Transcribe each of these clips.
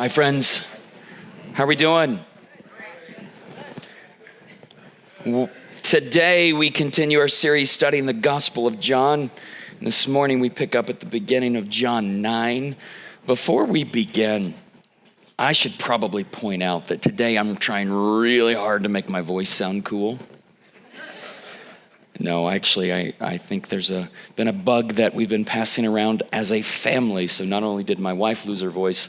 Hi, friends. How are we doing? Today, we continue our series studying the Gospel of John. And this morning, we pick up at the beginning of John 9. Before we begin, I should probably point out that today I'm trying really hard to make my voice sound cool. No, actually, I think there's been a bug that we've been passing around as a family. So not only did my wife lose her voice,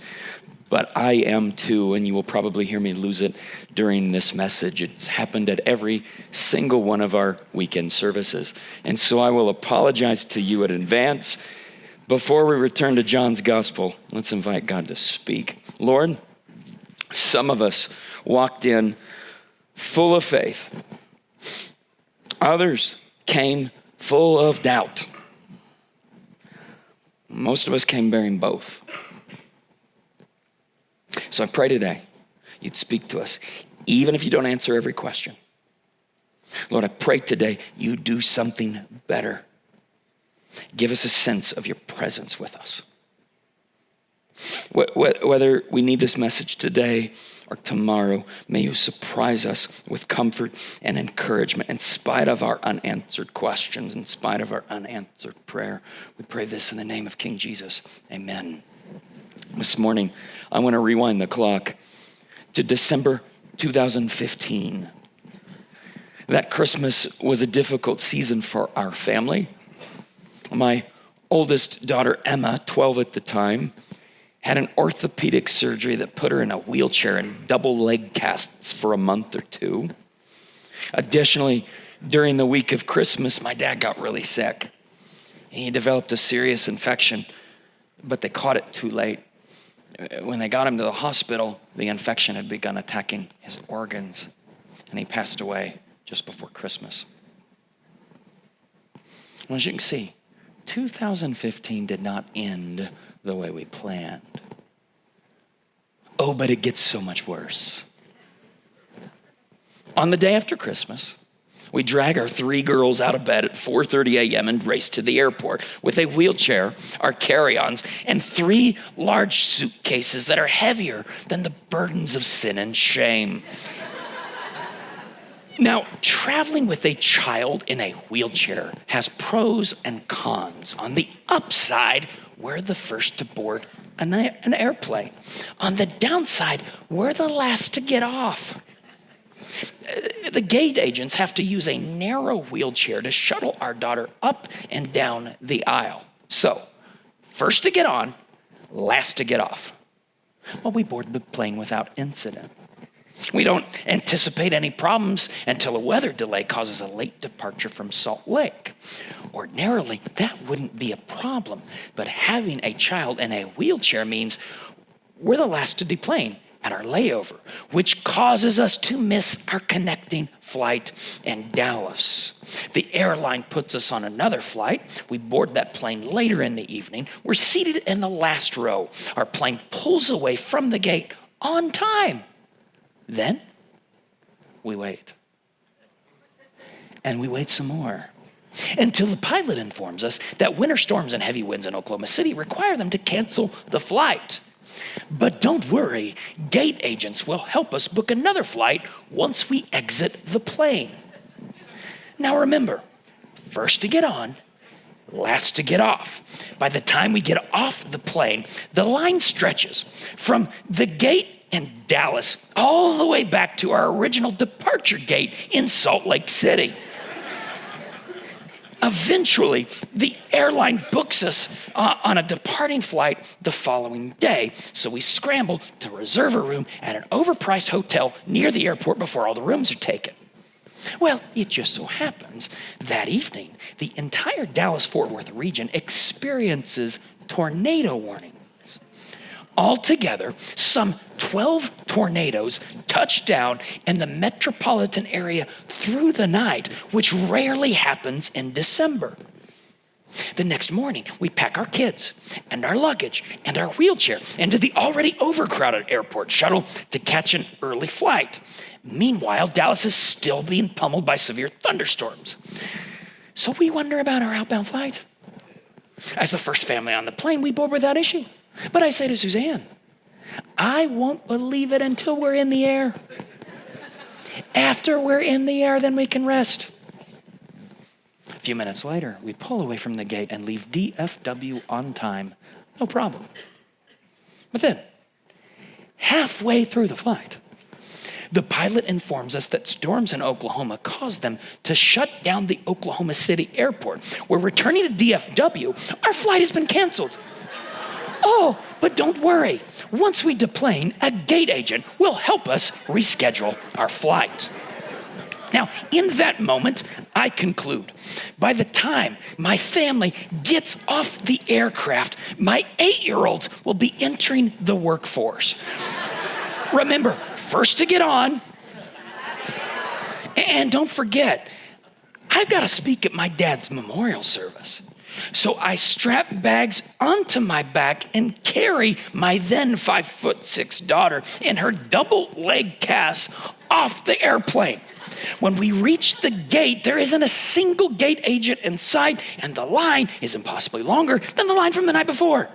but I am too, and you will probably hear me lose it during this message. It's happened at every single one of our weekend services. And so I will apologize to you in advance. Before we return to John's gospel, let's invite God to speak. Lord, some of us walked in full of faith. Others came full of doubt. Most of us came bearing both. So I pray today you'd speak to us, even if you don't answer every question. Lord, I pray today you do something better. Give us a sense of your presence with us. Whether we need this message today or tomorrow, may you surprise us with comfort and encouragement in spite of our unanswered questions, in spite of our unanswered prayer. We pray this in the name of King Jesus. Amen. This morning, I want to rewind the clock to December 2015. That Christmas was a difficult season for our family. My oldest daughter, Emma, 12 at the time, had an orthopedic surgery that put her in a wheelchair and double leg casts for a month or two. Additionally, during the week of Christmas, my dad got really sick. He developed a serious infection, but they caught it too late. When they got him to the hospital, the infection had begun attacking his organs, and he passed away just before Christmas. Well, as you can see, 2015 did not end the way we planned. Oh, but it gets so much worse. On the day after Christmas, we drag our 3 girls out of bed at 4:30 a.m. and race to the airport with a wheelchair, our carry-ons, and 3 large suitcases that are heavier than the burdens of sin and shame. Now, traveling with a child in a wheelchair has pros and cons. On the upside, we're the first to board an airplane. On the downside, we're the last to get off. The gate agents have to use a narrow wheelchair to shuttle our daughter up and down the aisle. So, first to get on, last to get off. Well, we board the plane without incident. We don't anticipate any problems until a weather delay causes a late departure from Salt Lake. Ordinarily, that wouldn't be a problem, but having a child in a wheelchair means we're the last to deplane at our layover, which causes us to miss our connecting flight in Dallas. The airline puts us on another flight. We board that plane later in the evening. We're seated in the last row. Our plane pulls away from the gate on time. Then we wait. And we wait some more until the pilot informs us that winter storms and heavy winds in Oklahoma City require them to cancel the flight. But don't worry, gate agents will help us book another flight once we exit the plane. Now remember, first to get on, last to get off. By the time we get off the plane, the line stretches from the gate in Dallas all the way back to our original departure gate in Salt Lake City. Eventually, the airline books us on a departing flight the following day, so we scramble to reserve a room at an overpriced hotel near the airport before all the rooms are taken. Well, it just so happens that evening, the entire Dallas-Fort Worth region experiences tornado warnings. Altogether, some 12 tornadoes touched down in the metropolitan area through the night, which rarely happens in December. The next morning, we pack our kids and our luggage and our wheelchair into the already overcrowded airport shuttle to catch an early flight. Meanwhile, Dallas is still being pummeled by severe thunderstorms. So we wonder about our outbound flight. As the first family on the plane, we board without issue. But I say to Suzanne, I won't believe it until we're in the air. After we're in the air, then we can rest. A few minutes later, we pull away from the gate and leave DFW on time. No problem. But then, halfway through the flight, the pilot informs us that storms in Oklahoma caused them to shut down the Oklahoma City airport. We're returning to DFW. Our flight has been canceled. Oh, but don't worry. Once we deplane, a gate agent will help us reschedule our flight. Now, in that moment, I conclude, by the time my family gets off the aircraft, my 8-year-olds will be entering the workforce. Remember, first to get on, and don't forget, I've got to speak at my dad's memorial service. So I strap bags onto my back and carry my then 5'6" daughter in her double leg cast off the airplane. When we reach the gate, there isn't a single gate agent in sight, and the line is impossibly longer than the line from the night before.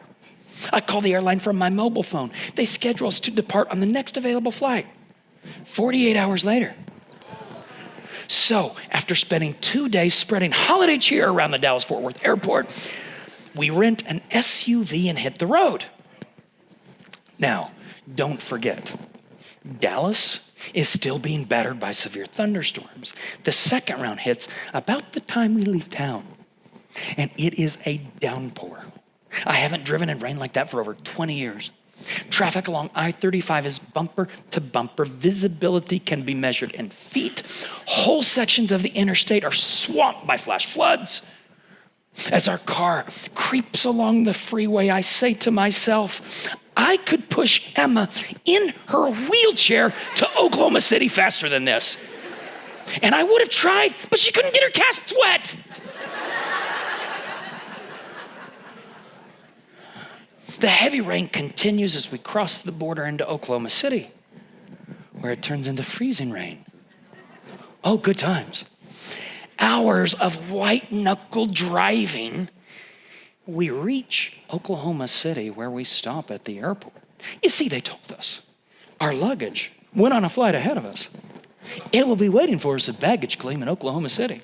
I call the airline from my mobile phone. They schedule us to depart on the next available flight. 48 hours later. So, after spending 2 days spreading holiday cheer around the Dallas-Fort Worth airport, we rent an SUV and hit the road. Now, don't forget, Dallas is still being battered by severe thunderstorms. The second round hits about the time we leave town, and it is a downpour. I haven't driven in rain like that for over 20 years. Traffic along I-35 is bumper to bumper. Visibility can be measured in feet. Whole sections of the interstate are swamped by flash floods. As our car creeps along the freeway, I say to myself, I could push Emma in her wheelchair to Oklahoma City faster than this. And I would have tried, but she couldn't get her casts wet. The heavy rain continues as we cross the border into Oklahoma City, where it turns into freezing rain. Oh, good times. Hours of white-knuckle driving. We reach Oklahoma City, where we stop at the airport. You see, they told us our luggage went on a flight ahead of us. It will be waiting for us at baggage claim in Oklahoma City.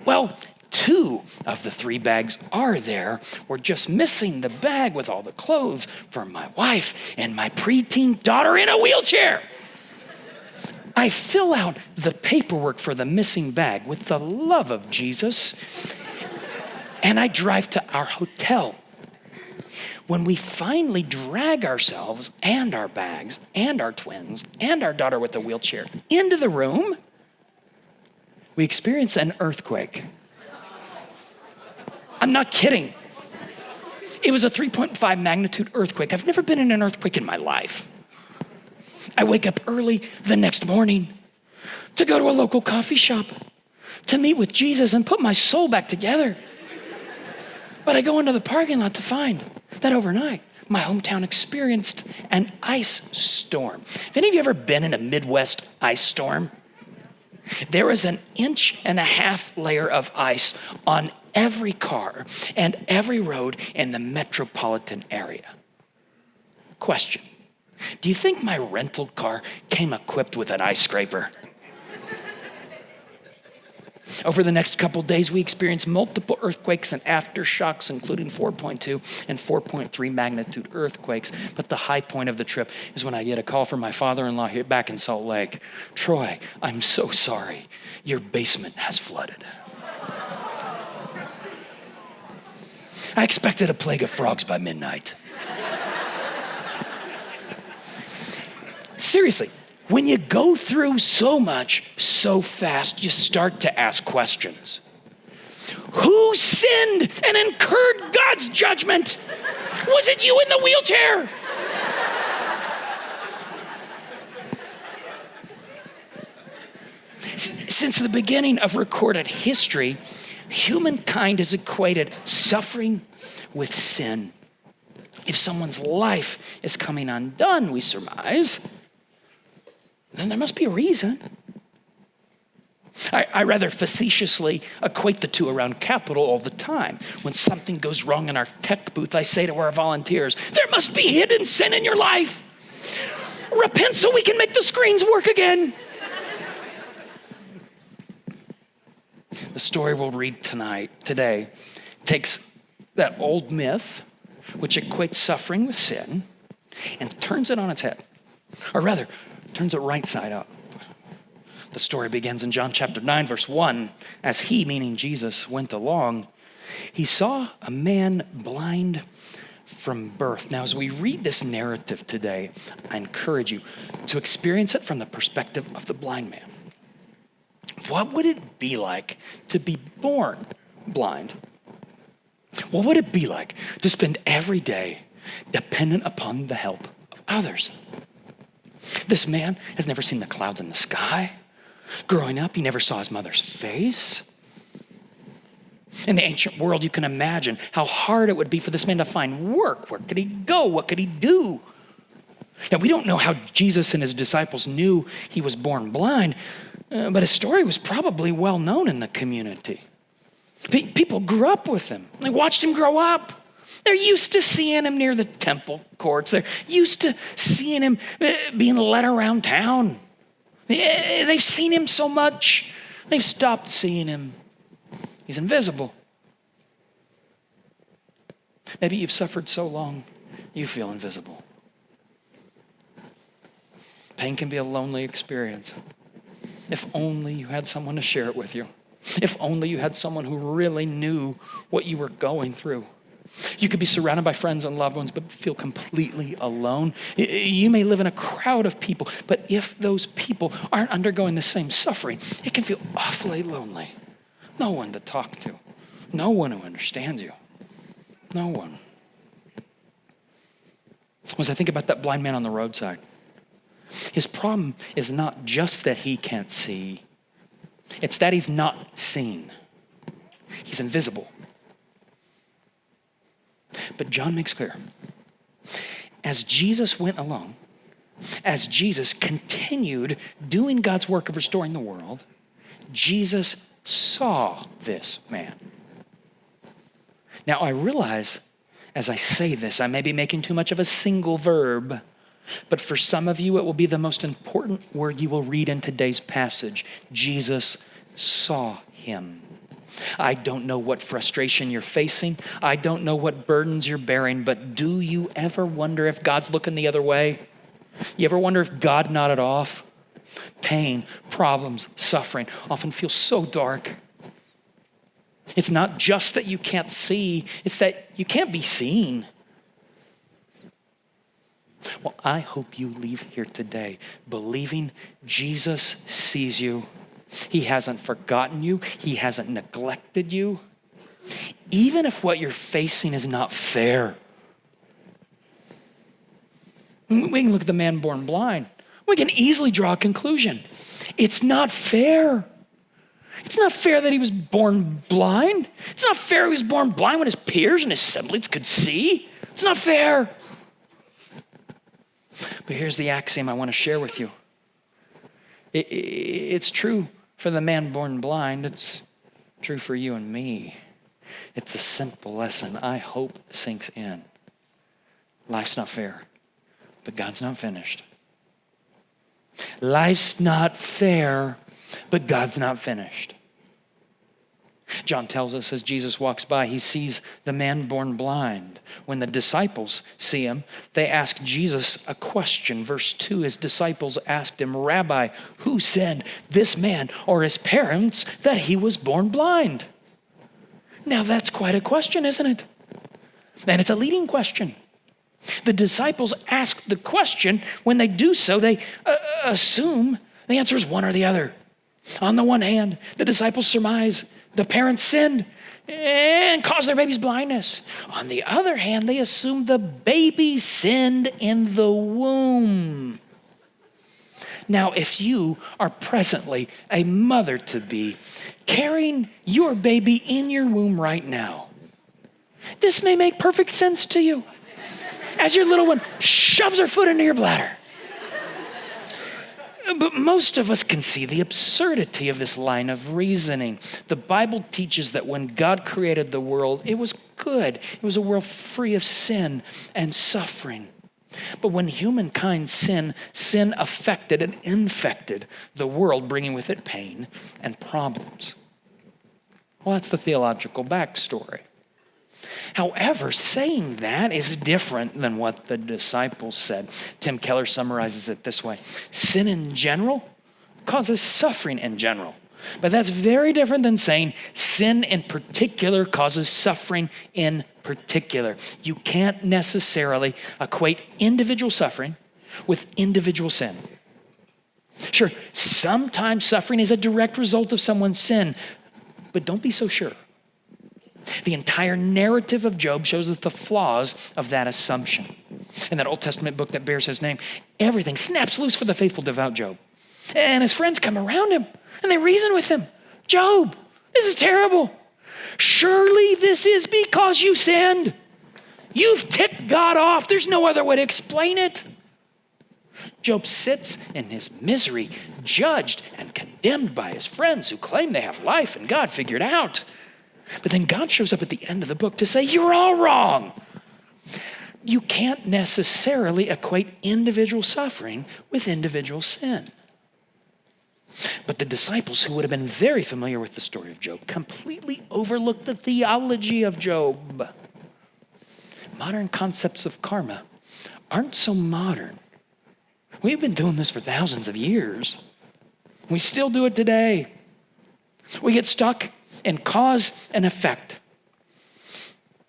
Well, 2 of the 3 bags are there. We're just missing the bag with all the clothes for my wife and my preteen daughter in a wheelchair. I fill out the paperwork for the missing bag with the love of Jesus, and I drive to our hotel. When we finally drag ourselves and our bags and our twins and our daughter with the wheelchair into the room, we experience an earthquake. I'm not kidding. It was a 3.5 magnitude earthquake. I've never been in an earthquake in my life. I wake up early the next morning to go to a local coffee shop to meet with Jesus and put my soul back together. But I go into the parking lot to find that overnight, my hometown experienced an ice storm. Have any of you ever been in a Midwest ice storm? There was an 1.5 inch layer of ice on every car and every road in the metropolitan area. Question: do you think my rental car came equipped with an ice scraper? Over the next couple days, we experienced multiple earthquakes and aftershocks, including 4.2 and 4.3 magnitude earthquakes. But the high point of the trip is when I get a call from my father-in-law here back in Salt Lake. Troy, I'm so sorry. Your basement has flooded. I expected a plague of frogs by midnight. Seriously. When you go through so much so fast, you start to ask questions. Who sinned and incurred God's judgment? Was it you in the wheelchair? Since the beginning of recorded history, humankind has equated suffering with sin. If someone's life is coming undone, we surmise, then there must be a reason. I rather facetiously equate the two around capital all the time. When something goes wrong in our tech booth, I say to our volunteers, there must be hidden sin in your life. Repent so we can make the screens work again. The story we'll read today, takes that old myth, which equates suffering with sin, and turns it on its head. Or rather, turns it right side up. The story begins in John chapter 9, verse 1. As he, meaning Jesus, went along, he saw a man blind from birth. Now, as we read this narrative today, I encourage you to experience it from the perspective of the blind man. What would it be like to be born blind? What would it be like to spend every day dependent upon the help of others? This man has never seen the clouds in the sky. Growing up, he never saw his mother's face. In the ancient world, you can imagine how hard it would be for this man to find work. Where could he go? What could he do? Now, we don't know how Jesus and his disciples knew he was born blind, but his story was probably well known in the community. People grew up with him. They watched him grow up. They're used to seeing him near the temple courts. They're used to seeing him being led around town. They've seen him so much, they've stopped seeing him. He's invisible. Maybe you've suffered so long, you feel invisible. Pain can be a lonely experience. If only you had someone to share it with you. If only you had someone who really knew what you were going through. You could be surrounded by friends and loved ones, but feel completely alone. You may live in a crowd of people, but if those people aren't undergoing the same suffering, it can feel awfully lonely. No one to talk to. No one who understands you. No one. As I think about that blind man on the roadside, his problem is not just that he can't see, it's that he's not seen. He's invisible. But John makes clear, as Jesus went along, as Jesus continued doing God's work of restoring the world, Jesus saw this man. Now, I realize as I say this, I may be making too much of a single verb, but for some of you, it will be the most important word you will read in today's passage. Jesus saw him. I don't know what frustration you're facing. I don't know what burdens you're bearing, but do you ever wonder if God's looking the other way? You ever wonder if God nodded off? Pain, problems, suffering often feel so dark. It's not just that you can't see, it's that you can't be seen. Well, I hope you leave here today believing Jesus sees you. He hasn't forgotten you. He hasn't neglected you. Even if what you're facing is not fair. We can look at the man born blind. We can easily draw a conclusion. It's not fair. It's not fair that he was born blind. It's not fair he was born blind when his peers and his siblings could see. It's not fair. But here's the axiom I want to share with you. It's true for the man born blind. It's true for you and me. It's a simple lesson I hope sinks in. Life's not fair, but God's not finished. Life's not fair, but God's not finished. John tells us as Jesus walks by, he sees the man born blind. When the disciples see him, they ask Jesus a question. Verse 2, his disciples asked him, Rabbi, who sinned, this man or his parents, that he was born blind? Now that's quite a question, isn't it? And it's a leading question. The disciples ask the question. When they do so, they assume the answer is one or the other. On the one hand, the disciples surmise the parents sinned and caused their baby's blindness. On the other hand, they assume the baby sinned in the womb. Now, if you are presently a mother-to-be carrying your baby in your womb right now, this may make perfect sense to you as your little one shoves her foot into your bladder. But most of us can see the absurdity of this line of reasoning. The Bible teaches that when God created the world, it was good. It was a world free of sin and suffering. But when humankind sinned, sin affected and infected the world, bringing with it pain and problems. Well, that's the theological backstory. However, saying that is different than what the disciples said. Tim Keller summarizes it this way: sin in general causes suffering in general. But that's very different than saying sin in particular causes suffering in particular. You can't necessarily equate individual suffering with individual sin. Sure, sometimes suffering is a direct result of someone's sin, but don't be so sure. The entire narrative of Job shows us the flaws of that assumption. In that Old Testament book that bears his name, everything snaps loose for the faithful, devout Job. And his friends come around him and they reason with him. Job, this is terrible. Surely this is because you sinned. You've ticked God off. There's no other way to explain it. Job sits in his misery, judged and condemned by his friends who claim they have life and God figured out. But then God shows up at the end of the book to say, you're all wrong. You can't necessarily equate individual suffering with individual sin. But the disciples, who would have been very familiar with the story of Job, completely overlooked the theology of Job. Modern concepts of karma aren't so modern. We've been doing this for thousands of years. We still do it today. We get stuck in cause and effect.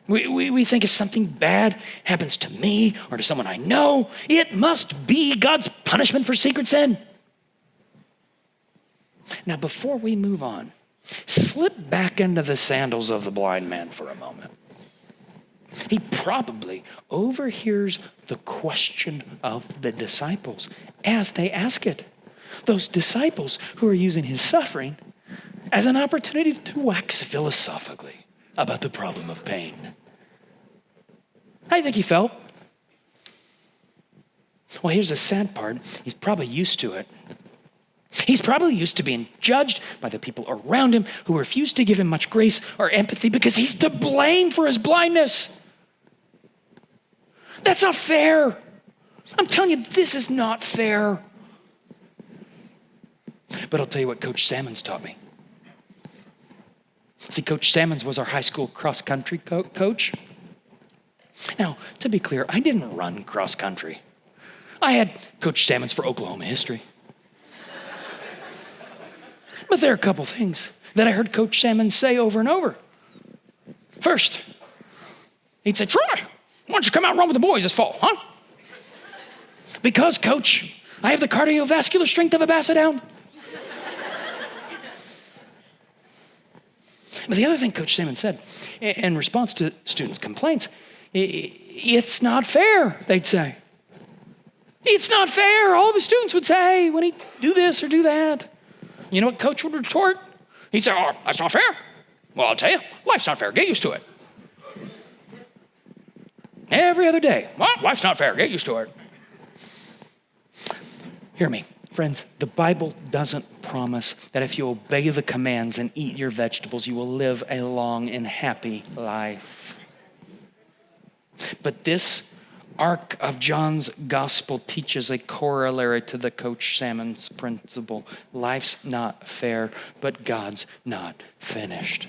We think if something bad happens to me or to someone I know, it must be God's punishment for secret sin. Now, before we move on, slip back into the sandals of the blind man for a moment. He probably overhears the question of the disciples as they ask it. Those disciples who are using his suffering as an opportunity to wax philosophically about the problem of pain. How do you think he felt? Well, here's the sad part. He's probably used to it. He's probably used to being judged by the people around him who refuse to give him much grace or empathy because he's to blame for his blindness. That's not fair. I'm telling you, this is not fair. But I'll tell you what Coach Salmons taught me. See, Coach Salmons was our high school cross-country coach. Now, to be clear, I didn't run cross-country. I had Coach Salmons for Oklahoma history. But there are a couple things that I heard Coach Salmons say over and over. First, he'd say, Troy, why don't you come out and run with the boys this fall, huh? Because, Coach, I have the cardiovascular strength of a basset hound. But the other thing Coach Salmons said, in response to students' complaints, it's not fair, they'd say. It's not fair, all of his students would say when he'd do this or do that. You know what Coach would retort? He'd say, oh, that's not fair. Well, I'll tell you, life's not fair. Get used to it. Every other day. Well, life's not fair. Get used to it. Hear me, friends. The Bible doesn't promise that if you obey the commands and eat your vegetables, you will live a long and happy life. But this arc of John's gospel teaches a corollary to the Coach Salmons principle. Life's not fair, but God's not finished.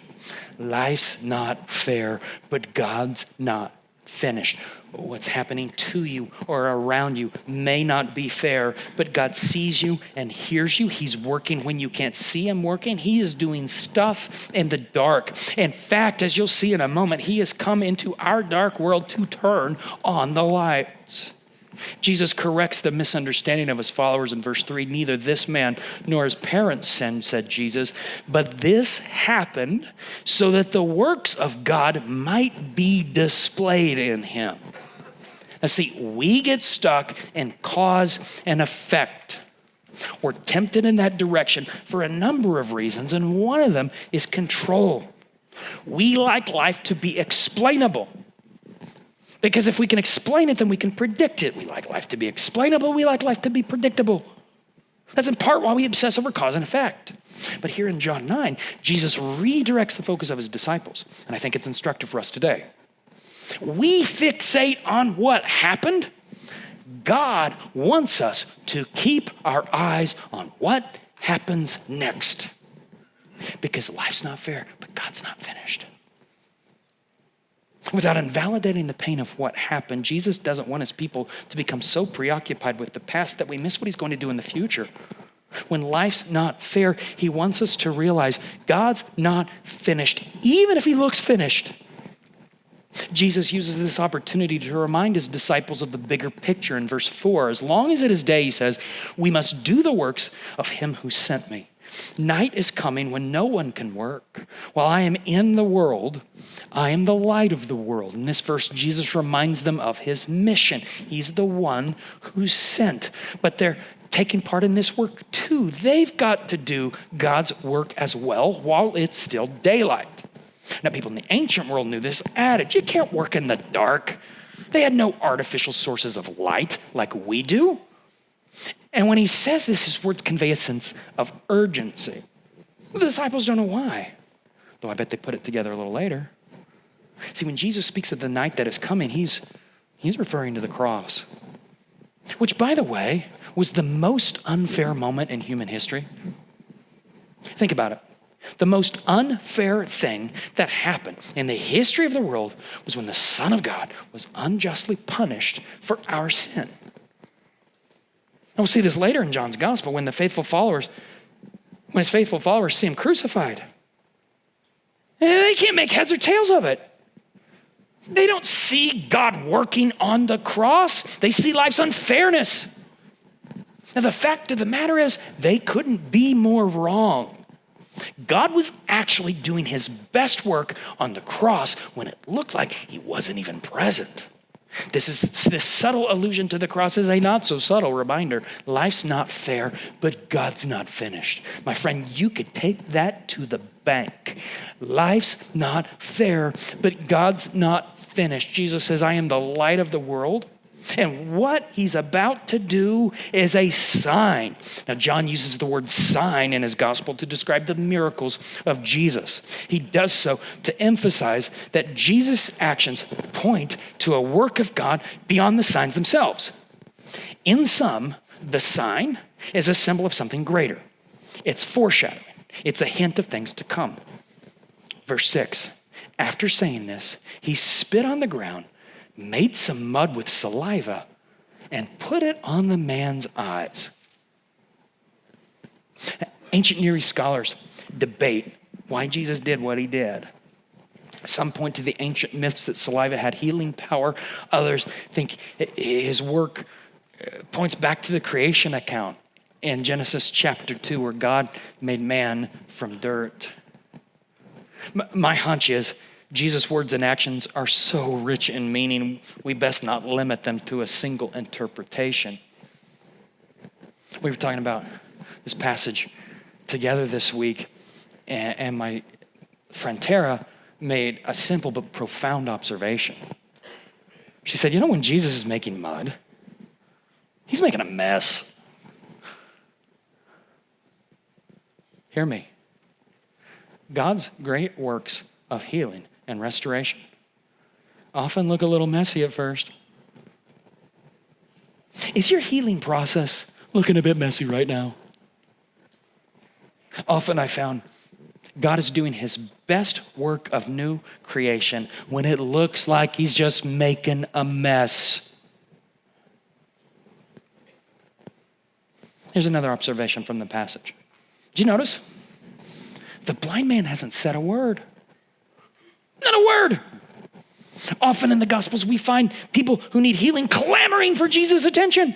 Life's not fair, but God's not finished. What's happening to you or around you may not be fair, but God sees you and hears you. He's working when you can't see him working. He is doing stuff in the dark. In fact, as you'll see in a moment, he has come into our dark world to turn on the lights. Jesus corrects the misunderstanding of his followers in verse 3. Neither this man nor his parents sinned, said Jesus, but this happened so that the works of God might be displayed in him. Now see, we get stuck in cause and effect. We're tempted in that direction for a number of reasons, and one of them is control. We like life to be explainable. Because if we can explain it, then we can predict it. We like life to be explainable. We like life to be predictable. That's in part why we obsess over cause and effect. But here in John 9, Jesus redirects the focus of his disciples, and I think it's instructive for us today. We fixate on what happened. God wants us to keep our eyes on what happens next. Because life's not fair, but God's not finished. Without invalidating the pain of what happened, Jesus doesn't want his people to become so preoccupied with the past that we miss what he's going to do in the future. When life's not fair, he wants us to realize God's not finished, even if he looks finished. Jesus uses this opportunity to remind his disciples of the bigger picture in verse 4. As long as it is day, he says, we must do the works of him who sent me. Night is coming when no one can work. While I am in the world, I am the light of the world. In this verse, Jesus reminds them of his mission. He's the one who's sent. But they're taking part in this work too. They've got to do God's work as well while it's still daylight. Now, people in the ancient world knew this adage. You can't work in the dark. They had no artificial sources of light like we do. And when he says this, his words convey a sense of urgency. Well, the disciples don't know why, though I bet they put it together a little later. See, when Jesus speaks of the night that is coming, he's referring to the cross, which, by the way, was the most unfair moment in human history. Think about it. The most unfair thing that happened in the history of the world was when the Son of God was unjustly punished for our sin. And we'll see this later in John's gospel when his faithful followers see him crucified. They can't make heads or tails of it. They don't see God working on the cross. They see life's unfairness. Now, the fact of the matter is, they couldn't be more wrong. God was actually doing his best work on the cross when it looked like he wasn't even present. This subtle allusion to the cross is a not so subtle reminder. Life's not fair, but God's not finished. My friend, you could take that to the bank. Life's not fair, but God's not finished. Jesus says, I am the light of the world. And what he's about to do is a sign. Now, John uses the word sign in his gospel to describe the miracles of Jesus. He does so to emphasize that Jesus' actions point to a work of God beyond the signs themselves. In sum, the sign is a symbol of something greater. It's foreshadowing. It's a hint of things to come. Verse 6, after saying this, he spit on the ground, made some mud with saliva, and put it on the man's eyes. Ancient Near East scholars debate why Jesus did what he did. Some point to the ancient myths that saliva had healing power. Others think his work points back to the creation account in Genesis chapter 2, where God made man from dirt. My hunch is Jesus' words and actions are so rich in meaning, we best not limit them to a single interpretation. We were talking about this passage together this week, and my friend Tara made a simple but profound observation. She said, when Jesus is making mud, he's making a mess. Hear me. God's great works of healing and restoration often look a little messy at first. Is your healing process looking a bit messy right now? Often I found God is doing his best work of new creation when it looks like he's just making a mess. Here's another observation from the passage. Did you notice? The blind man hasn't said a word. Not a word. Often in the Gospels, we find people who need healing clamoring for Jesus' attention.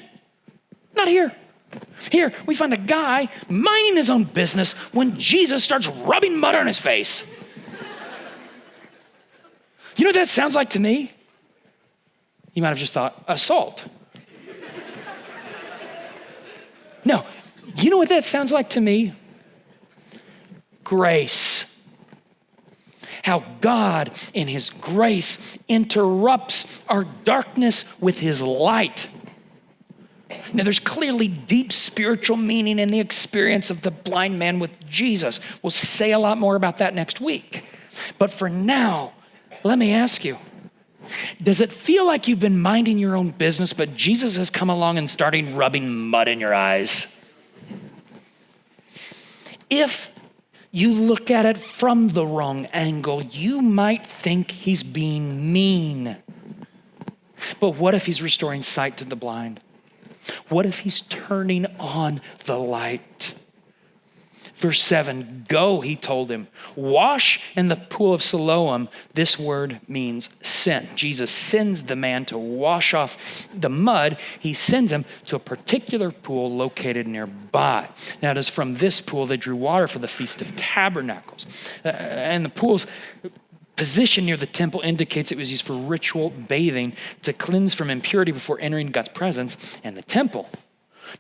Not here. Here, we find a guy minding his own business when Jesus starts rubbing mud on his face. You know what that sounds like to me? You might have just thought, assault. No, you know what that sounds like to me? Grace. How God, in his grace, interrupts our darkness with his light. Now, there's clearly deep spiritual meaning in the experience of the blind man with Jesus. We'll say a lot more about that next week. But for now, let me ask you, does it feel like you've been minding your own business, but Jesus has come along and started rubbing mud in your eyes? If you look at it from the wrong angle, you might think he's being mean. But what if he's restoring sight to the blind? What if he's turning on the light? Verse 7, go, he told him. Wash in the pool of Siloam. This word means sent. Jesus sends the man to wash off the mud. He sends him to a particular pool located nearby. Now, it is from this pool they drew water for the Feast of Tabernacles. And the pool's position near the temple indicates it was used for ritual bathing to cleanse from impurity before entering God's presence and the temple.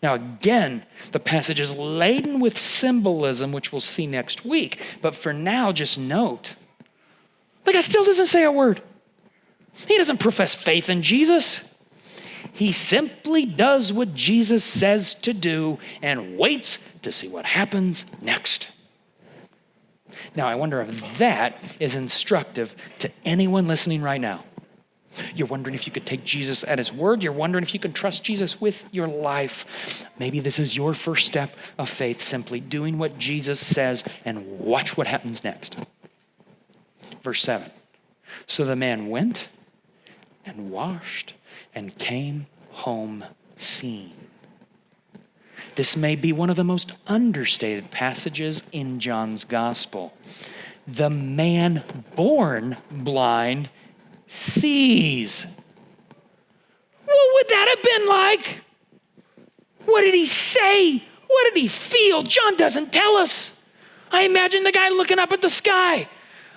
Now, again, the passage is laden with symbolism, which we'll see next week. But for now, just note, the guy still doesn't say a word. He doesn't profess faith in Jesus. He simply does what Jesus says to do and waits to see what happens next. Now, I wonder if that is instructive to anyone listening right now. You're wondering if you could take Jesus at his word. You're wondering if you can trust Jesus with your life. Maybe this is your first step of faith, simply doing what Jesus says and watch what happens next. Verse 7. So the man went and washed and came home seeing. This may be one of the most understated passages in John's gospel. The man born blind sees. What would that have been like? What did he say? What did he feel? John doesn't tell us. I imagine the guy looking up at the sky.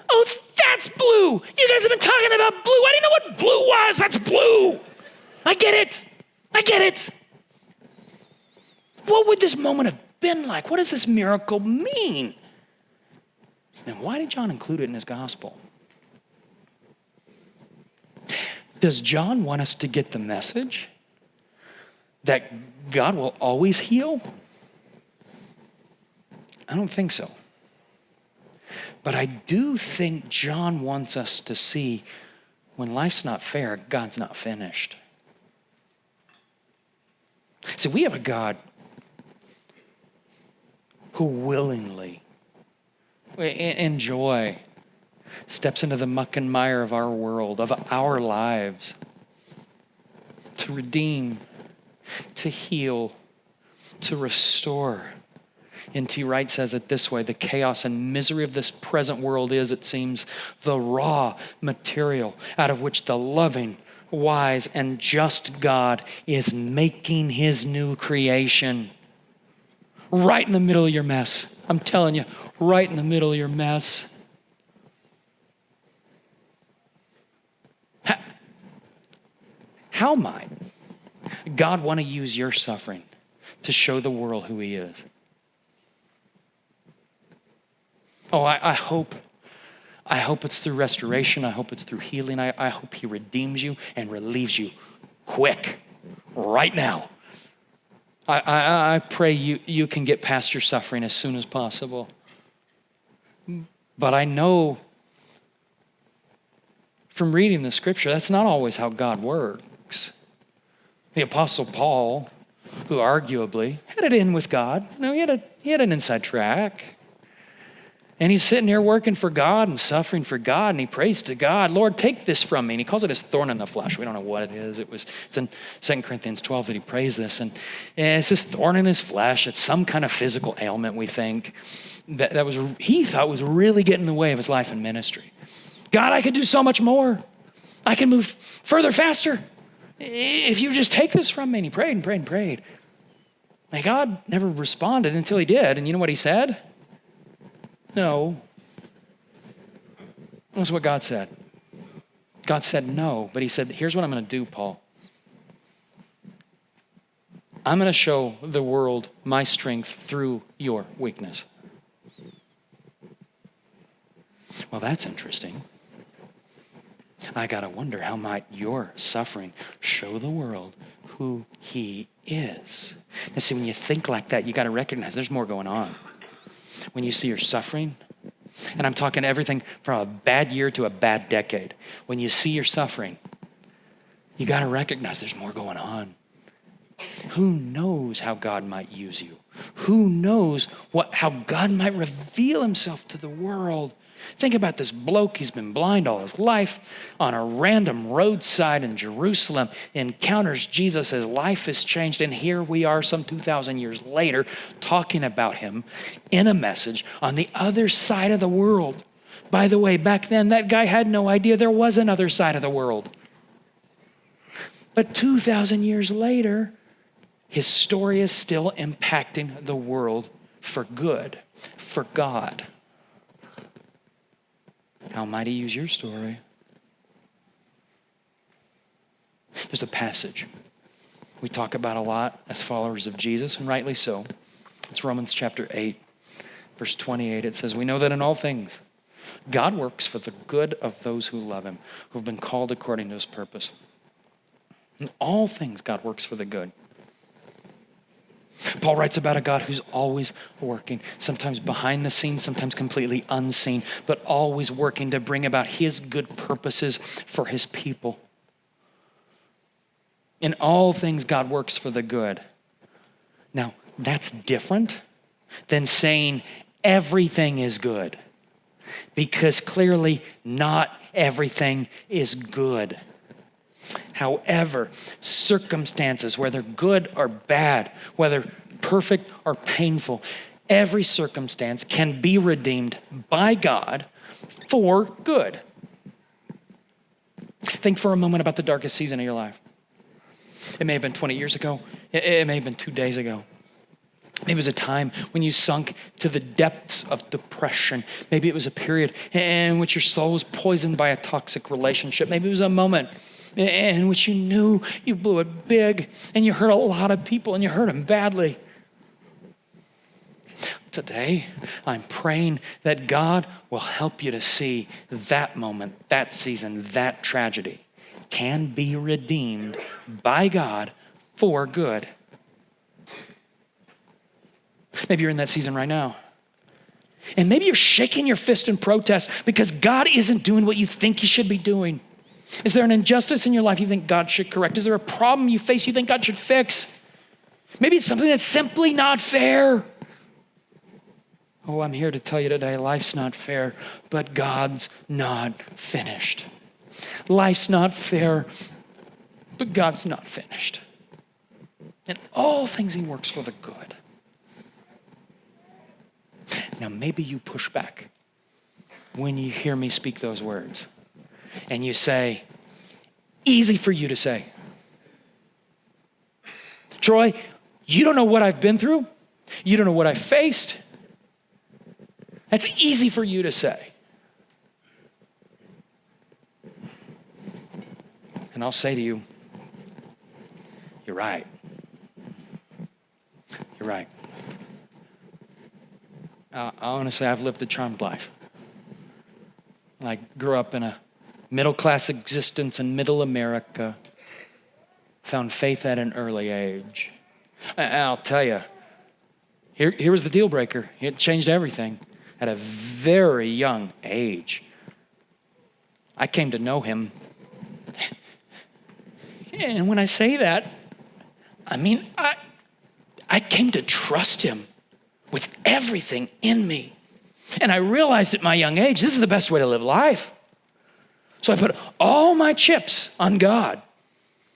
Oh, that's blue. You guys have been talking about blue. I didn't know what blue was. That's blue. I get it. I get it. What would this moment have been like? What does this miracle mean? And why did John include it in his gospel? Does John want us to get the message that God will always heal? I don't think so. But I do think John wants us to see when life's not fair, God's not finished. See, we have a God who willingly, in joy, steps into the muck and mire of our world, of our lives, to redeem, to heal, to restore. N.T. Wright says it this way: the chaos and misery of this present world is, it seems, the raw material out of which the loving, wise, and just God is making his new creation. Right in the middle of your mess. I'm telling you, right in the middle of your mess. How might God want to use your suffering to show the world who he is? Oh, I hope it's through restoration. I hope it's through healing. I hope he redeems you and relieves you quick, right now. I pray you can get past your suffering as soon as possible. But I know from reading the scripture, that's not always how God works. The Apostle Paul, who arguably had it in with God, he had an inside track. And he's sitting here working for God and suffering for God, and he prays to God, Lord, take this from me. And he calls it his thorn in the flesh. We don't know what it is. It's in 2 Corinthians 12 that he prays this. And it's this thorn in his flesh. It's some kind of physical ailment, we think, he thought was really getting in the way of his life and ministry. God, I could do so much more. I can move further, faster. If you just take this from me. And he prayed and prayed and prayed. And God never responded until he did. And you know what he said? No. That's what God said. God said no, but he said, here's what I'm going to do, Paul. I'm going to show the world my strength through your weakness. Well, that's interesting. I got to wonder, how might your suffering show the world who who he is. Now see, when you think like that, you got to recognize there's more going on. When you see your suffering, and I'm talking everything from a bad year to a bad decade. When you see your suffering, you got to recognize there's more going on. Who knows how God might use you? Who knows how God might reveal himself to the world? Think about this bloke. He's been blind all his life. On a random roadside in Jerusalem, encounters Jesus. His life is changed. And here we are some 2,000 years later talking about him in a message on the other side of the world. By the way, back then, that guy had no idea there was another side of the world. But 2,000 years later, his story is still impacting the world for good, for God. How might he use your story? There's a passage we talk about a lot as followers of Jesus, and rightly so. It's Romans chapter 8, verse 28. It says, we know that in all things, God works for the good of those who love him, who have been called according to his purpose. In all things, God works for the good. Paul writes about a God who's always working, sometimes behind the scenes, sometimes completely unseen, but always working to bring about his good purposes for his people. In all things, God works for the good. Now, that's different than saying everything is good, because clearly not everything is good. However, circumstances, whether good or bad, whether perfect or painful, every circumstance can be redeemed by God for good. Think for a moment about the darkest season of your life. It may have been 20 years ago. It may have been 2 days ago. Maybe it was a time when you sunk to the depths of depression. Maybe it was a period in which your soul was poisoned by a toxic relationship. Maybe it was a moment in which you knew you blew it big and you hurt a lot of people and you hurt them badly. Today, I'm praying that God will help you to see that moment, that season, that tragedy can be redeemed by God for good. Maybe you're in that season right now. And maybe you're shaking your fist in protest because God isn't doing what you think he should be doing. Is there an injustice in your life you think God should correct? Is there a problem you face you think God should fix? Maybe it's something that's simply not fair. Oh, I'm here to tell you today, life's not fair, but God's not finished. Life's not fair, but God's not finished. In all things, he works for the good. Now, maybe you push back when you hear me speak those words. And you say, easy for you to say. Troy, you don't know what I've been through. You don't know what I faced. That's easy for you to say. And I'll say to you, you're right. You're right. Honestly, I've lived a charmed life. I grew up in a middle-class existence in middle America, found faith at an early age. And I'll tell you, here was the deal breaker. It changed everything at a very young age. I came to know him. And when I say that, I mean, I came to trust him with everything in me. And I realized at my young age, this is the best way to live life. So I put all my chips on God.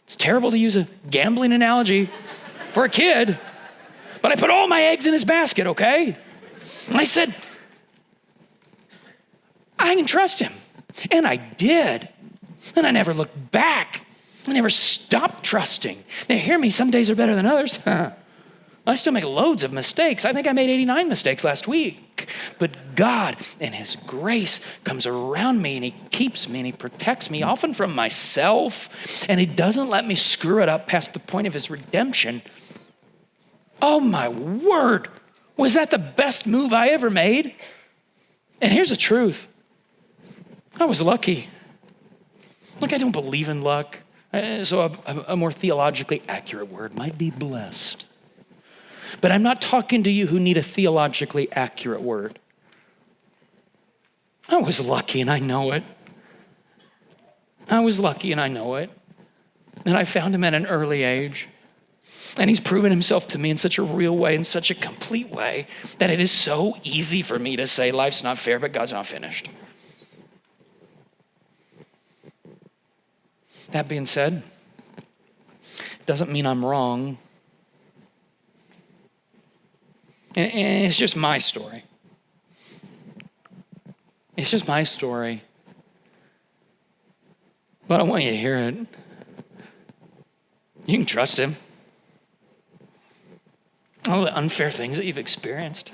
It's terrible to use a gambling analogy for a kid, but I put all my eggs in his basket, okay? And I said, I can trust him. And I did. And I never looked back. I never stopped trusting. Now hear me, some days are better than others. I still make loads of mistakes. I think I made 89 mistakes last week. But God and his grace comes around me and he keeps me and he protects me, often from myself. And he doesn't let me screw it up past the point of his redemption. Oh my word, was that the best move I ever made? And here's the truth. I was lucky. Look, I don't believe in luck. So a more theologically accurate word might be blessed. But I'm not talking to you who need a theologically accurate word. I was lucky and I know it. I was lucky and I know it. And I found him at an early age. And he's proven himself to me in such a real way, in such a complete way, that it is so easy for me to say life's not fair, but God's not finished. That being said, it doesn't mean I'm wrong. And it's just my story. It's just my story. But I want you to hear it. You can trust him. All the unfair things that you've experienced.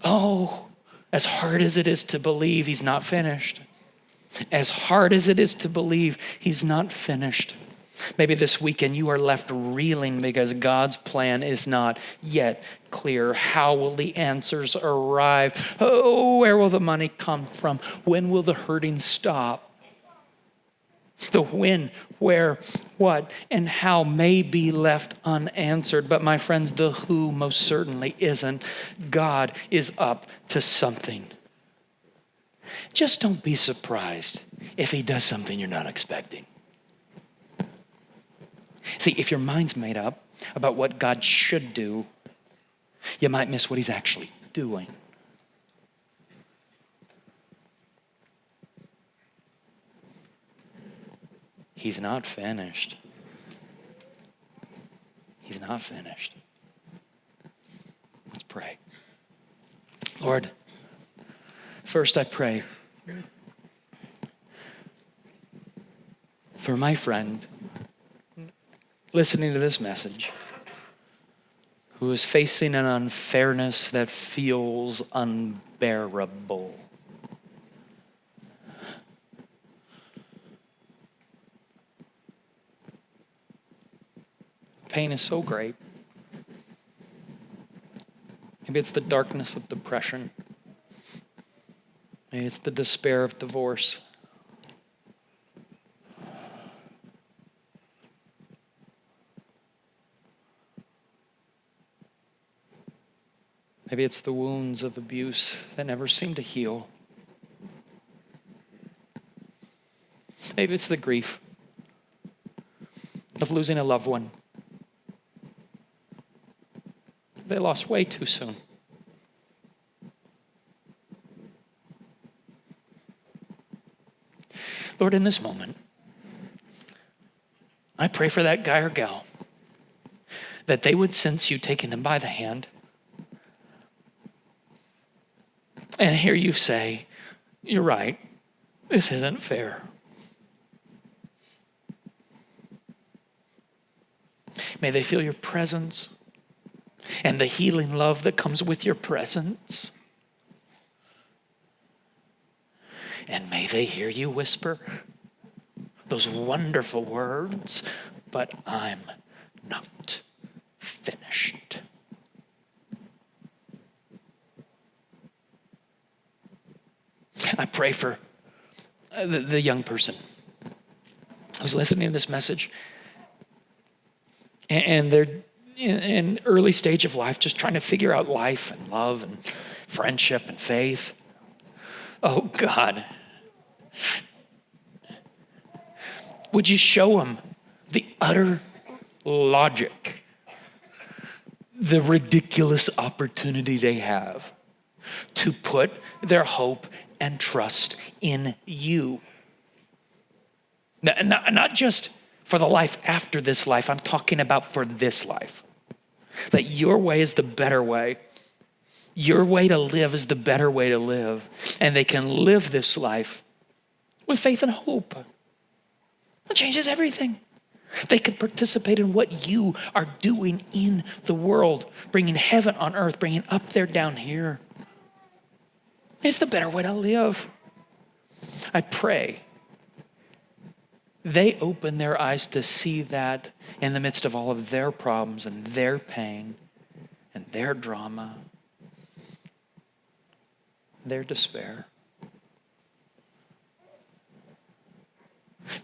Oh, as hard as it is to believe he's not finished. As hard as it is to believe he's not finished. Maybe this weekend you are left reeling because God's plan is not yet clear. How will the answers arrive? Oh, where will the money come from? When will the hurting stop? The when, where, what, and how may be left unanswered. But my friends, the who most certainly isn't. God is up to something. Just don't be surprised if he does something you're not expecting. See, if your mind's made up about what God should do, you might miss what he's actually doing. He's not finished. He's not finished. Let's pray. Lord, first I pray for my friend listening to this message who is facing an unfairness that feels unbearable. Pain is so great. Maybe it's the darkness of depression. Maybe it's the despair of divorce. Maybe it's the wounds of abuse that never seem to heal. Maybe it's the grief of losing a loved one. They lost way too soon. Lord, in this moment, I pray for that guy or gal that they would sense you taking them by the hand and hear you say, you're right, this isn't fair. May they feel your presence and the healing love that comes with your presence. And may they hear you whisper those wonderful words, but I'm not finished. I pray for the young person who's listening to this message and they're in an early stage of life, just trying to figure out life and love and friendship and faith. Oh God, would you show them the utter logic, the ridiculous opportunity they have to put their hope and trust in you? Not just for the life after this life, I'm talking about for this life. That your way is the better way. Your way to live is the better way to live. And they can live this life with faith and hope. That changes everything. They can participate in what you are doing in the world, bringing heaven on earth, bringing up there, down here. It's the better way to live. I pray they open their eyes to see that in the midst of all of their problems and their pain and their drama, their despair.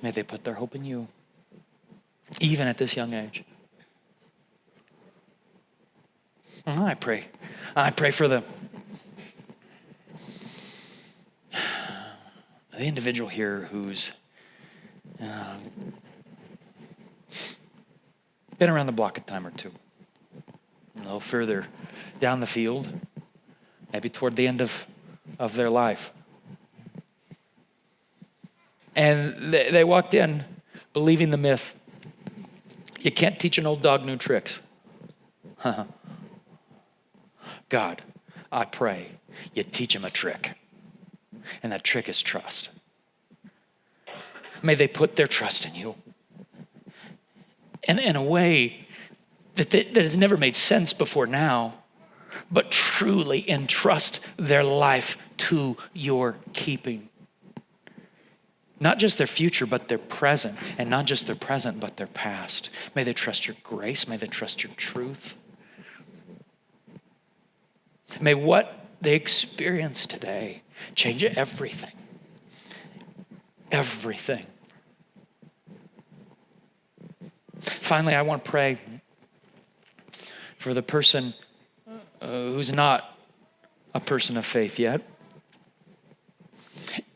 May they put their hope in you, even at this young age. I pray for the individual here who's been around the block a time or two, a little further down the field, maybe toward the end of their life. And they walked in believing the myth, you can't teach an old dog new tricks. God, I pray you teach him a trick. And that trick is trust. May they put their trust in you. And in a way that has never made sense before now, but truly entrust their life to your keeping. Not just their future, but their present. And not just their present, but their past. May they trust your grace. May they trust your truth. May what they experience today change everything. Everything. Finally, I want to pray for the person who's not a person of faith yet.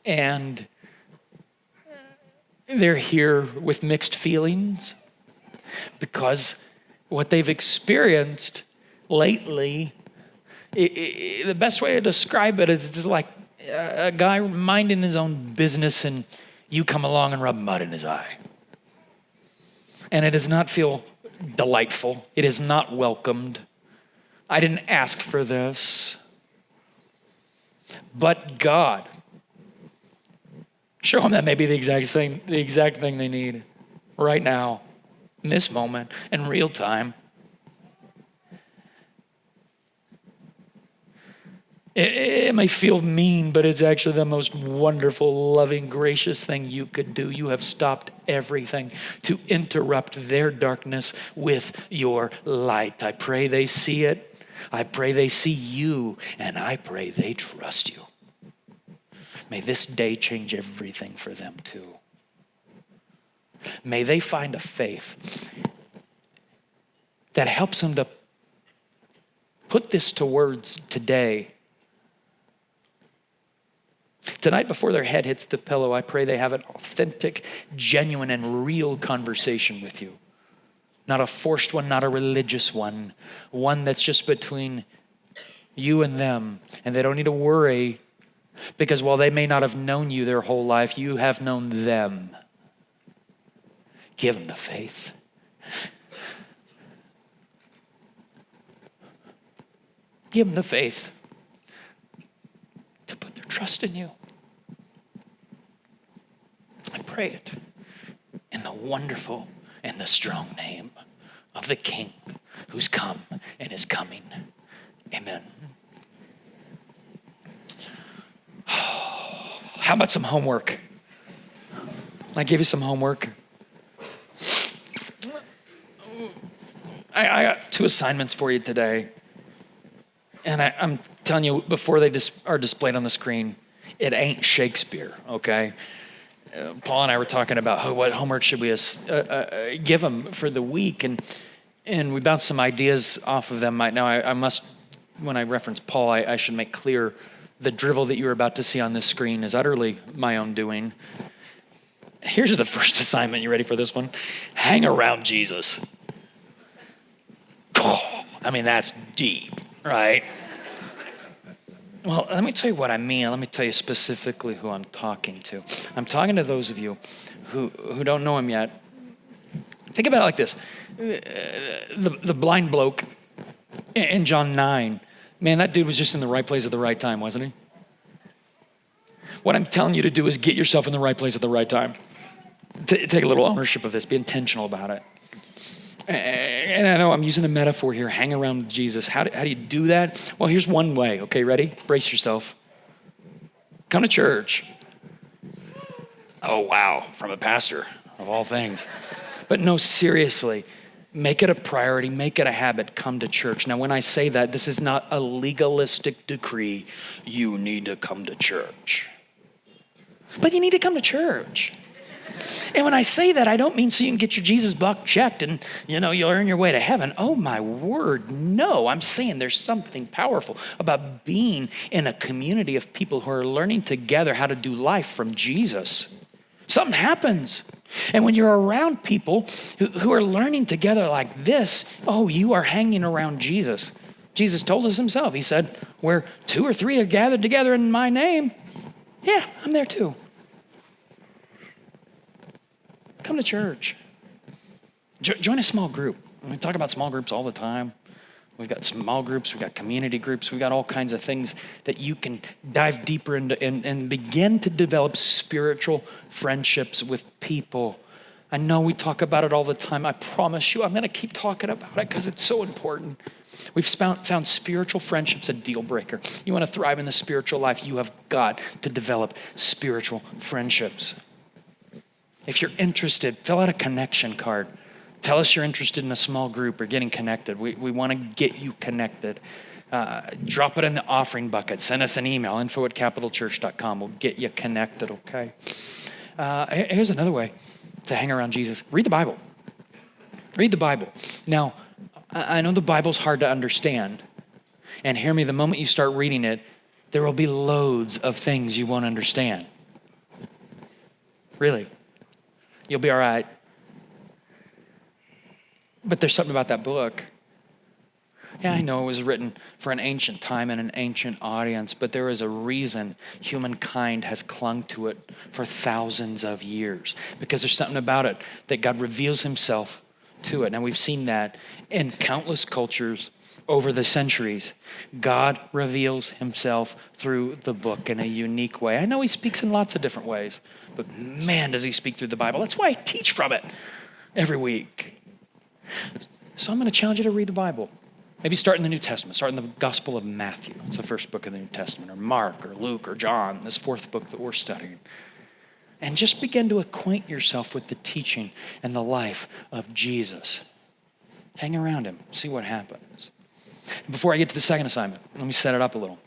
And they're here with mixed feelings because what they've experienced lately, the best way to describe it is it's like a guy minding his own business and you come along and rub mud in his eye. And it does not feel delightful. It is not welcomed. I didn't ask for this. But God, show them that may be the exact thing they need right now, in this moment, in real time. It may feel mean, but it's actually the most wonderful, loving, gracious thing you could do. You have stopped everything to interrupt their darkness with your light. I pray they see it. I pray they see you, and I pray they trust you. May this day change everything for them too. May they find a faith that helps them to put this to words today. Tonight, before their head hits the pillow, I pray they have an authentic, genuine, and real conversation with you. Not a forced one, not a religious one. One that's just between you and them. And they don't need to worry because while they may not have known you their whole life, you have known them. Give them the faith. Give them the faith to put their trust in you. I pray it in the wonderful and the strong name of the King who's come and is coming. Amen. How about some homework? I give you some homework. I got 2 assignments for you today. And I'm telling you, before they are displayed on the screen, it ain't Shakespeare, okay? Paul and I were talking about what homework should we give them for the week, and we bounced some ideas off of them. Now, I must, when I reference Paul, I should make clear the drivel that you're about to see on this screen is utterly my own doing. Here's the first assignment. You ready for this one? Hang around Jesus. I mean, that's deep, right? Well, let me tell you what I mean. Let me tell you specifically who I'm talking to. I'm talking to those of you who don't know him yet. Think about it like this. The blind bloke in John 9, man, that dude was just in the right place at the right time, wasn't he? What I'm telling you to do is get yourself in the right place at the right time. Take a little ownership of this. Be intentional about it. And I know I'm using a metaphor here, hang around Jesus. How do you do that? Well, here's one way. Okay, ready? Brace yourself. Come to church. Oh, wow, from a pastor, of all things. But no, seriously, make it a priority, make it a habit, come to church. Now, when I say that, this is not a legalistic decree. You need to come to church. But you need to come to church. And when I say that, I don't mean so you can get your Jesus buck checked and, you'll earn your way to heaven. Oh my word, no. I'm saying there's something powerful about being in a community of people who are learning together how to do life from Jesus. Something happens. And when you're around people who are learning together like this, you are hanging around Jesus. Jesus told us himself. He said, where 2 or 3 are gathered together in my name, yeah, I'm there too. Come to church. Join a small group. We talk about small groups all the time. We've got small groups, we've got community groups, we've got all kinds of things that you can dive deeper into and begin to develop spiritual friendships with people. I know we talk about it all the time. I promise you, I'm going to keep talking about it because it's so important. We've found spiritual friendships a deal breaker. You want to thrive in the spiritual life, you have got to develop spiritual friendships. If you're interested, fill out a connection card. Tell us you're interested in a small group or getting connected. We want to get you connected. Drop it in the offering bucket. Send us an email, info@capitalchurch.com. We'll get you connected, okay? Here's another way to hang around Jesus. Read the Bible. Read the Bible. Now, I know the Bible's hard to understand. And hear me, the moment you start reading it, there will be loads of things you won't understand. Really. You'll be all right. But there's something about that book. Yeah, I know it was written for an ancient time and an ancient audience, but there is a reason humankind has clung to it for thousands of years, because there's something about it that God reveals himself to it. And we've seen that in countless cultures over the centuries. God reveals himself through the book in a unique way. I know he speaks in lots of different ways, but man, does he speak through the Bible. That's why I teach from it every week. So I'm going to challenge you to read the Bible. Maybe start in the New Testament. Start in the Gospel of Matthew. It's the first book of the New Testament. Or Mark, or Luke, or John, this 4th book that we're studying. And just begin to acquaint yourself with the teaching and the life of Jesus. Hang around him. See what happens. Before I get to the second assignment, let me set it up a little.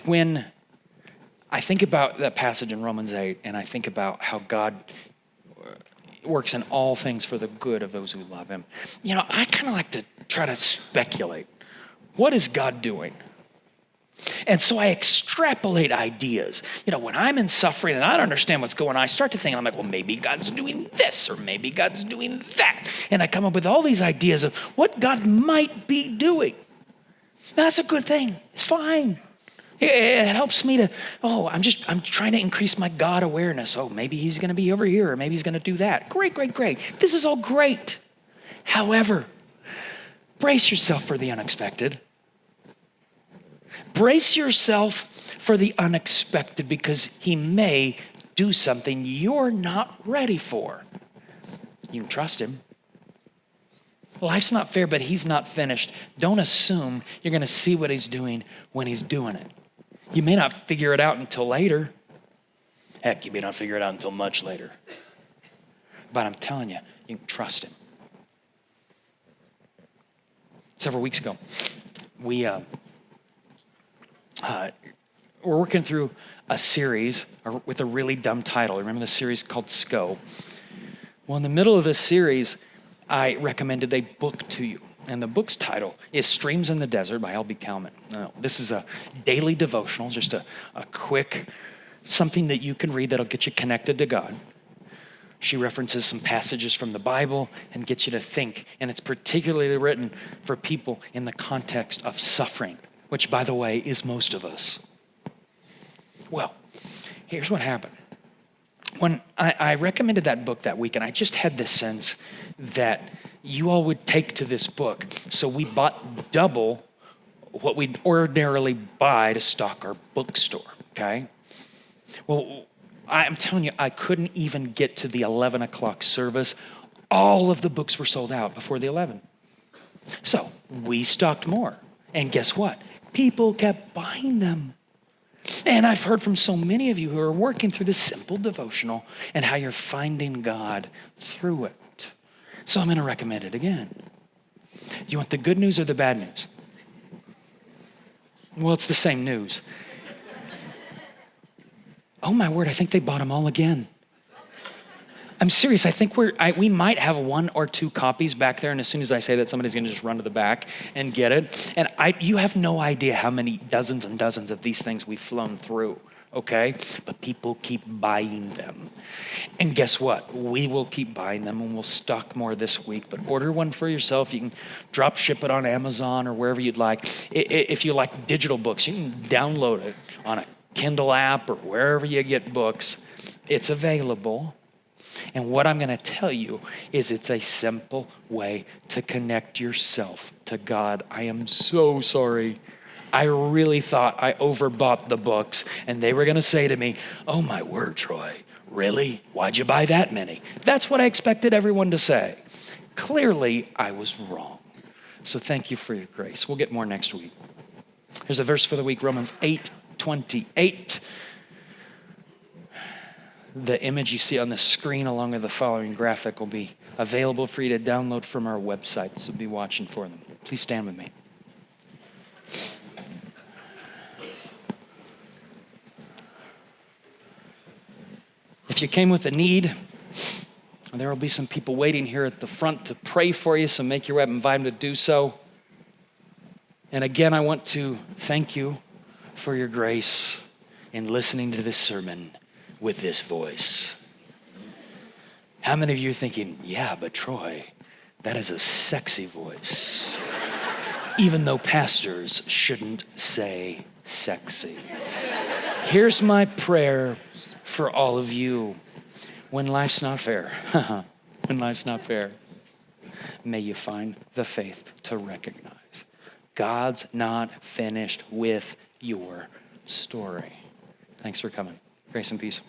When I think about that passage in Romans 8, and I think about how God works in all things for the good of those who love him, I kind of like to try to speculate. What is God doing? And so I extrapolate ideas. When I'm in suffering and I don't understand what's going on, I start to think, I'm like, well, maybe God's doing this, or maybe God's doing that. And I come up with all these ideas of what God might be doing. Now, that's a good thing. It's fine. It helps me to, I'm trying to increase my God awareness. Maybe he's going to be over here, or maybe he's going to do that. Great. This is all great. However, brace yourself for the unexpected. Brace yourself for the unexpected, because he may do something you're not ready for. You can trust him. Life's not fair, but he's not finished. Don't assume you're going to see what he's doing when he's doing it. You may not figure it out until later. Heck, you may not figure it out until much later. But I'm telling you, you can trust him. Several weeks ago, we're working through a series with a really dumb title. Remember the series called SCO? Well, in the middle of this series, I recommended a book to you. And the book's title is Streams in the Desert by L.B. Kalman. Now, this is a daily devotional, just a quick, something that you can read that'll get you connected to God. She references some passages from the Bible and gets you to think. And it's particularly written for people in the context of suffering, which, by the way, is most of us. Well, here's what happened. When I recommended that book that week, and I just had this sense that you all would take to this book. So we bought double what we'd ordinarily buy to stock our bookstore, okay? Well, I'm telling you, I couldn't even get to the 11 o'clock service. All of the books were sold out before the 11. So we stocked more. And guess what? People kept buying them. And I've heard from so many of you who are working through this simple devotional and how you're finding God through it. So I'm going to recommend it again. You want the good news or the bad news? Well, it's the same news. Oh my word, I think they bought them all again. I'm serious. I think we might have 1 or 2 copies back there, and as soon as I say that, somebody's going to just run to the back and get it. And you have no idea how many dozens and dozens of these things we've flown through, okay? But people keep buying them. And guess what? We will keep buying them, and we'll stock more this week. But order one for yourself. You can drop ship it on Amazon or wherever you'd like. If you like digital books, you can download it on a Kindle app or wherever you get books. It's available. And what I'm going to tell you is it's a simple way to connect yourself to God. I am so sorry. I really thought I overbought the books, and they were going to say to me, oh my word, Troy, really? Why'd you buy that many? That's what I expected everyone to say. Clearly, I was wrong. So thank you for your grace. We'll get more next week. Here's a verse for the week, Romans 8:28. The image you see on the screen along with the following graphic will be available for you to download from our website, so be watching for them. Please stand with me. If you came with a need, there will be some people waiting here at the front to pray for you, so make your way up and invite them to do so. And again, I want to thank you for your grace in listening to this sermon with this voice. How many of you are thinking, yeah, but Troy, that is a sexy voice, even though pastors shouldn't say sexy? Here's my prayer for all of you. When life's not fair, when life's not fair, may you find the faith to recognize God's not finished with your story. Thanks for coming. Grace and peace.